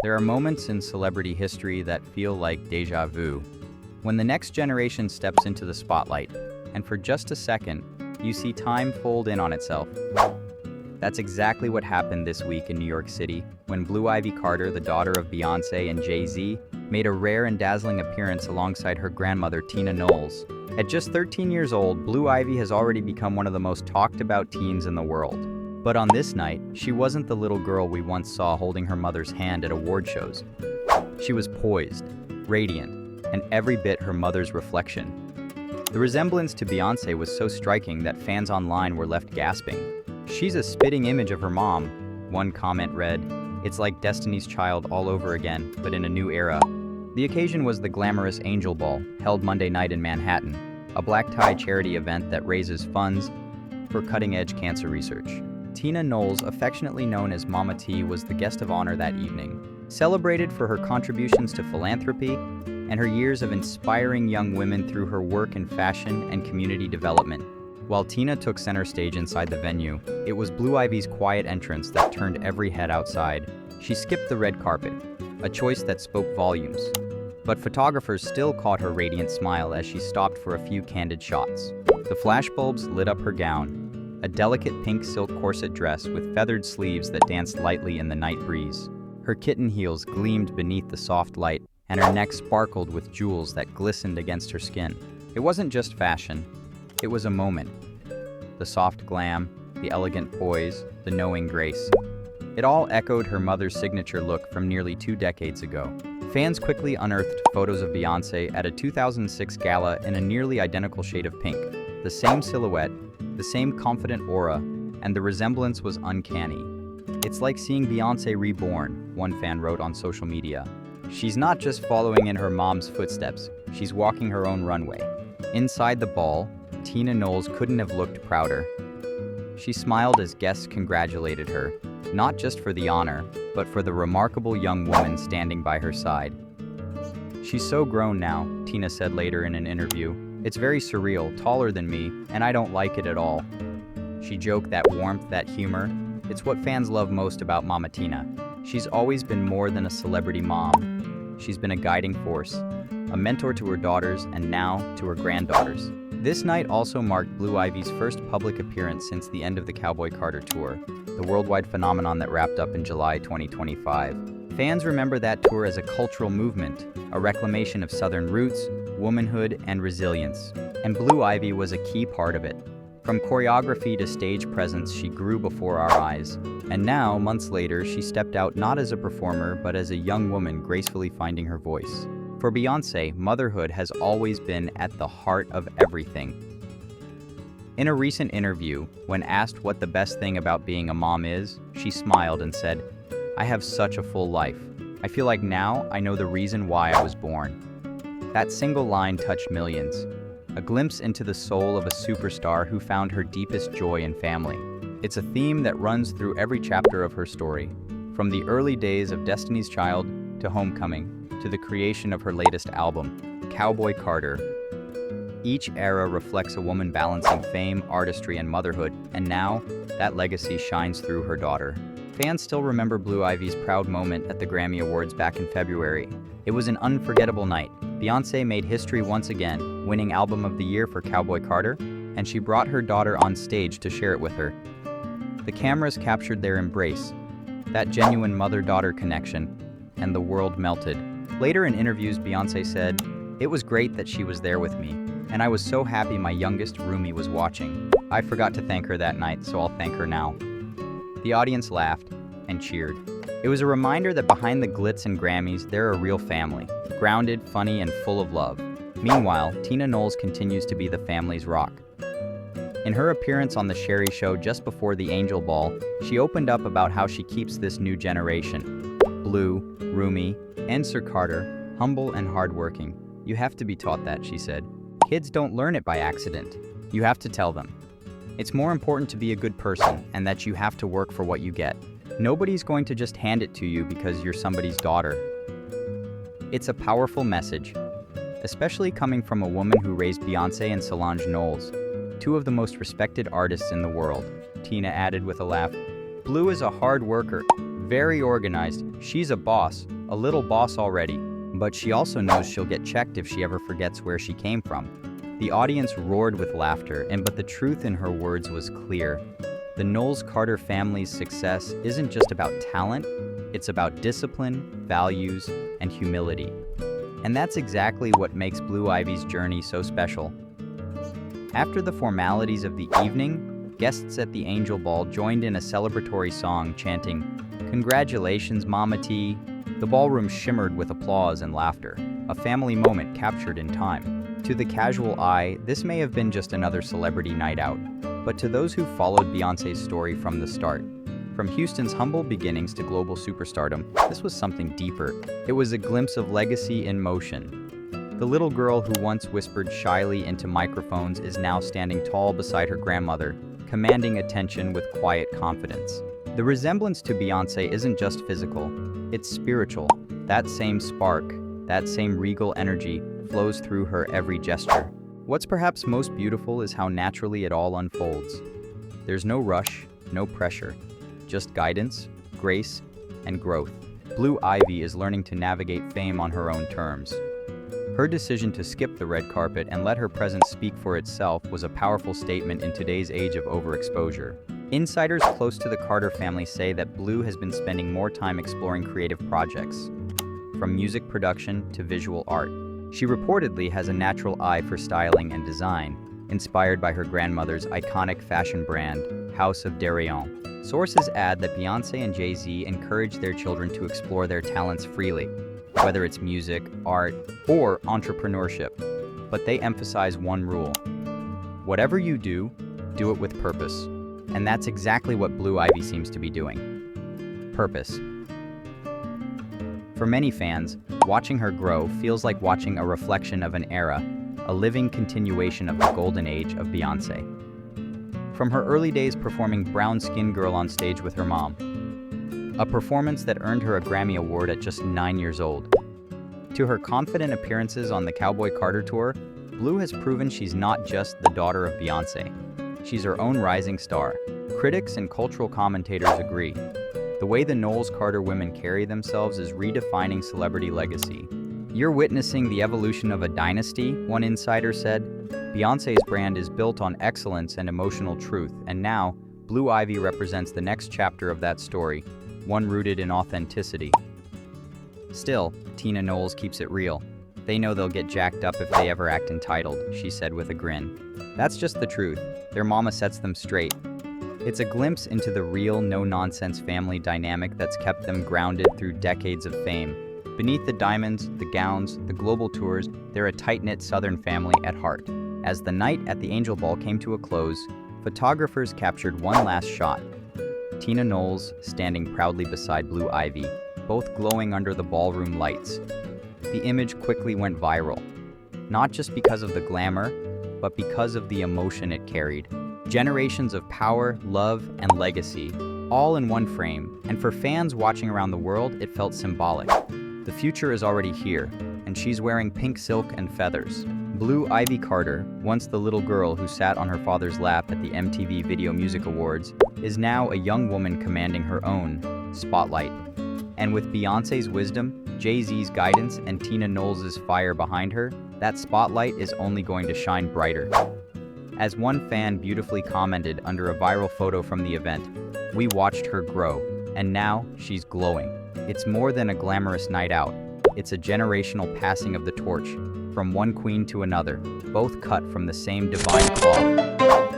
There are moments in celebrity history that feel like déjà vu. When the next generation steps into the spotlight, and for just a second, you see time fold in on itself. That's exactly what happened this week in New York City, when Blue Ivy Carter, the daughter of Beyoncé and Jay-Z, made a rare and dazzling appearance alongside her grandmother, Tina Knowles. At just 13 years old, Blue Ivy has already become one of the most talked about teens in the world. But on this night, she wasn't the little girl we once saw holding her mother's hand at award shows. She was poised, radiant, and every bit her mother's reflection. The resemblance to Beyoncé was so striking that fans online were left gasping. "She's a spitting image of her mom," one comment read. "It's like Destiny's Child all over again, but in a new era." The occasion was the Glamorous Angel Ball, held Monday night in Manhattan, a black-tie charity event that raises funds for cutting-edge cancer research. Tina Knowles, affectionately known as Mama T, was the guest of honor that evening. Celebrated for her contributions to philanthropy and her years of inspiring young women through her work in fashion and community development. While Tina took center stage inside the venue, it was Blue Ivy's quiet entrance that turned every head outside. She skipped the red carpet, a choice that spoke volumes. But photographers still caught her radiant smile as she stopped for a few candid shots. The flashbulbs lit up her gown, a delicate pink silk corset dress with feathered sleeves that danced lightly in the night breeze. Her kitten heels gleamed beneath the soft light, and her neck sparkled with jewels that glistened against her skin. It wasn't just fashion, it was a moment. The soft glam, the elegant poise, the knowing grace. It all echoed her mother's signature look from nearly 2 decades ago. Fans quickly unearthed photos of Beyoncé at a 2006 gala in a nearly identical shade of pink. The same silhouette, the same confident aura, and the resemblance was uncanny. "It's like seeing Beyoncé reborn," one fan wrote on social media. "She's not just following in her mom's footsteps, she's walking her own runway." Inside the ball, Tina Knowles couldn't have looked prouder. She smiled as guests congratulated her, not just for the honor, but for the remarkable young woman standing by her side. "She's so grown now," Tina said later in an interview. "It's very surreal, taller than me, and I don't like it at all." She joked that warmth, that humor, it's what fans love most about Mama Tina. She's always been more than a celebrity mom. She's been a guiding force, a mentor to her daughters, and now to her granddaughters. This night also marked Blue Ivy's first public appearance since the end of the Cowboy Carter tour, the worldwide phenomenon that wrapped up in July 2025. Fans remember that tour as a cultural movement, a reclamation of Southern roots, womanhood, and resilience. And Blue Ivy was a key part of it. From choreography to stage presence, she grew before our eyes. And now, months later, she stepped out not as a performer, but as a young woman gracefully finding her voice. For Beyoncé, motherhood has always been at the heart of everything. In a recent interview, when asked what the best thing about being a mom is, she smiled and said, "I have such a full life. I feel like now I know the reason why I was born." That single line touched millions, a glimpse into the soul of a superstar who found her deepest joy in family. It's a theme that runs through every chapter of her story, from the early days of Destiny's Child to Homecoming, to the creation of her latest album, Cowboy Carter. Each era reflects a woman balancing fame, artistry, and motherhood, and now that legacy shines through her daughter. Fans still remember Blue Ivy's proud moment at the Grammy Awards back in February. It was an unforgettable night. Beyoncé made history once again, winning Album of the Year for Cowboy Carter, and she brought her daughter on stage to share it with her. The cameras captured their embrace, that genuine mother-daughter connection, and the world melted. Later in interviews, Beyoncé said, "It was great that she was there with me, and I was so happy my youngest roomie was watching. I forgot to thank her that night, so I'll thank her now." The audience laughed and cheered. It was a reminder that behind the glitz and Grammys, they're a real family, grounded, funny, and full of love. Meanwhile, Tina Knowles continues to be the family's rock. In her appearance on The Sherry Show just before the Angel Ball, she opened up about how she keeps this new generation, Blue, Rumi, and Sir Carter, humble and hardworking. "You have to be taught that," she said. "Kids don't learn it by accident. You have to tell them. It's more important to be a good person and that you have to work for what you get. Nobody's going to just hand it to you because you're somebody's daughter." It's a powerful message, especially coming from a woman who raised Beyoncé and Solange Knowles, two of the most respected artists in the world. Tina added with a laugh, "Blue is a hard worker, very organized. She's a boss, a little boss already. But she also knows she'll get checked if she ever forgets where she came from. The audience roared with laughter, but the truth in her words was clear. The Knowles-Carter family's success isn't just about talent, it's about discipline, values, and humility. And that's exactly what makes Blue Ivy's journey so special. After the formalities of the evening, guests at the Angel Ball joined in a celebratory song chanting, "Congratulations, Mama T." The ballroom shimmered with applause and laughter, a family moment captured in time. To the casual eye, this may have been just another celebrity night out, but to those who followed Beyoncé's story from the start, from Houston's humble beginnings to global superstardom, this was something deeper. It was a glimpse of legacy in motion. The little girl who once whispered shyly into microphones is now standing tall beside her grandmother, commanding attention with quiet confidence. The resemblance to Beyoncé isn't just physical, it's spiritual. That same spark, that same regal energy flows through her every gesture. What's perhaps most beautiful is how naturally it all unfolds. There's no rush, no pressure, just guidance, grace, and growth. Blue Ivy is learning to navigate fame on her own terms. Her decision to skip the red carpet and let her presence speak for itself was a powerful statement in today's age of overexposure. Insiders close to the Carter family say that Blue has been spending more time exploring creative projects, from music production to visual art. She reportedly has a natural eye for styling and design, inspired by her grandmother's iconic fashion brand, House of Darion. Sources add that Beyoncé and Jay-Z encourage their children to explore their talents freely, whether it's music, art, or entrepreneurship. But they emphasize one rule: whatever you do it with purpose. And that's exactly what Blue Ivy seems to be doing. Purpose. For many fans, watching her grow feels like watching a reflection of an era, a living continuation of the golden age of Beyoncé. From her early days performing Brown Skin Girl on stage with her mom, a performance that earned her a Grammy Award at just 9 years old, to her confident appearances on the Cowboy Carter tour, Blue has proven she's not just the daughter of Beyoncé. She's her own rising star. Critics and cultural commentators agree. The way the Knowles-Carter women carry themselves is redefining celebrity legacy. "You're witnessing the evolution of a dynasty," one insider said. Beyoncé's brand is built on excellence and emotional truth, and now, Blue Ivy represents the next chapter of that story, one rooted in authenticity. Still, Tina Knowles keeps it real. "They know they'll get jacked up if they ever act entitled," she said with a grin. That's just the truth. Their mama sets them straight. It's a glimpse into the real, no-nonsense family dynamic that's kept them grounded through decades of fame. Beneath the diamonds, the gowns, the global tours, they're a tight-knit Southern family at heart. As the night at the Angel Ball came to a close, photographers captured one last shot. Tina Knowles standing proudly beside Blue Ivy, both glowing under the ballroom lights. The image quickly went viral, not just because of the glamour, but because of the emotion it carried. Generations of power, love, and legacy, all in one frame, and for fans watching around the world, it felt symbolic. The future is already here, and she's wearing pink silk and feathers. Blue Ivy Carter, once the little girl who sat on her father's lap at the MTV Video Music Awards, is now a young woman commanding her own spotlight. And with Beyoncé's wisdom, Jay-Z's guidance, and Tina Knowles' fire behind her, that spotlight is only going to shine brighter. As one fan beautifully commented under a viral photo from the event, "We watched her grow, and now she's glowing." It's more than a glamorous night out. It's a generational passing of the torch, from one queen to another, both cut from the same divine cloth.